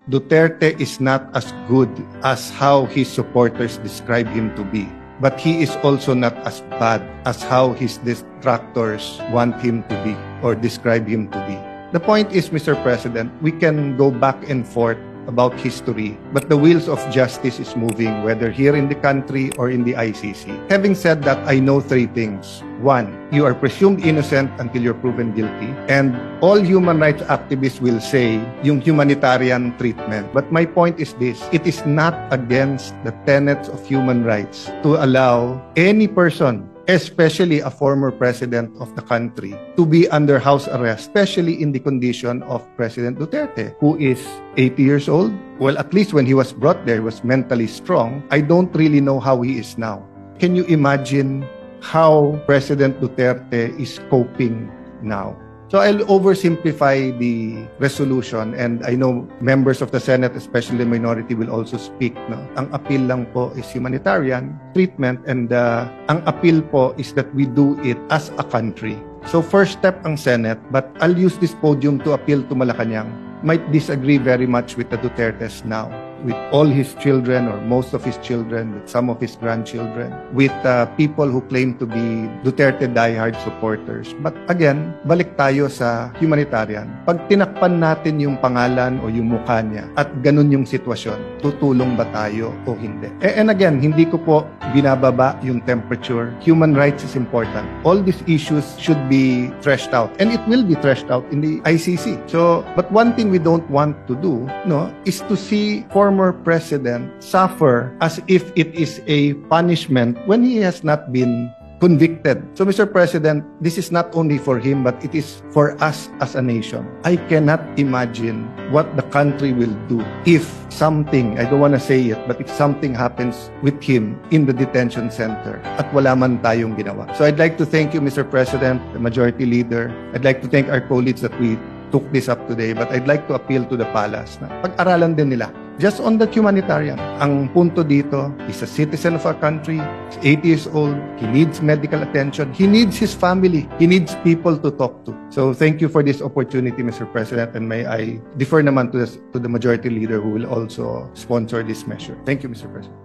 Duterte is not as good as how his supporters describe him to be. But he is also not as bad as how his detractors want him to be or describe him to be. The point is, Mr. President, we can go back and forth about history, but the wheels of justice is moving, whether here in the country or in the ICC. Having said that, I know three things. One, you are presumed innocent until you're proven guilty. And all human rights activists will say yung humanitarian treatment. But my point is this, it is not against the tenets of human rights to allow any person, especially a former president of the country, to be under house arrest, especially in the condition of President Duterte, who is 80 years old. Well, at least when he was brought there, he was mentally strong. I don't really know how he is now. Can you imagine how President Duterte is coping now? So I'll oversimplify the resolution, and I know members of the Senate, especially the minority, will also speak. No? Ang appeal lang po is humanitarian treatment, and ang appeal po is that we do it as a country. So first step ang Senate, but I'll use this podium to appeal to Malacanang. Might disagree very much with the Dutertes now, with all his children or most of his children, with some of his grandchildren, with people who claim to be Duterte diehard supporters. But again, balik tayo sa humanitarian. Pag tinakpan natin yung pangalan o yung mukha niya at ganun yung sitwasyon, tutulong ba tayo o hindi? And again, hindi ko po binababa yung temperature. Human rights is important. All these issues should be threshed out, and it will be threshed out in the ICC. So, but one thing we don't want to do, no, is to see former president suffer as if it is a punishment when he has not been convicted. So, Mr. President, this is not only for him, but it is for us as a nation. I cannot imagine what the country will do if something, I don't want to say it, but if something happens with him in the detention center at wala man tayong ginawa. So, I'd like to thank you, Mr. President, the Majority Leader. I'd like to thank our colleagues that we took this up today, but I'd like to appeal to the palace na pag-aralan din nila. Just on the humanitarian, ang punto dito, he's a citizen of our country, he's 80 years old, he needs medical attention, he needs his family, he needs people to talk to. So thank you for this opportunity, Mr. President, and may I defer naman to the Majority Leader who will also sponsor this measure. Thank you, Mr. President.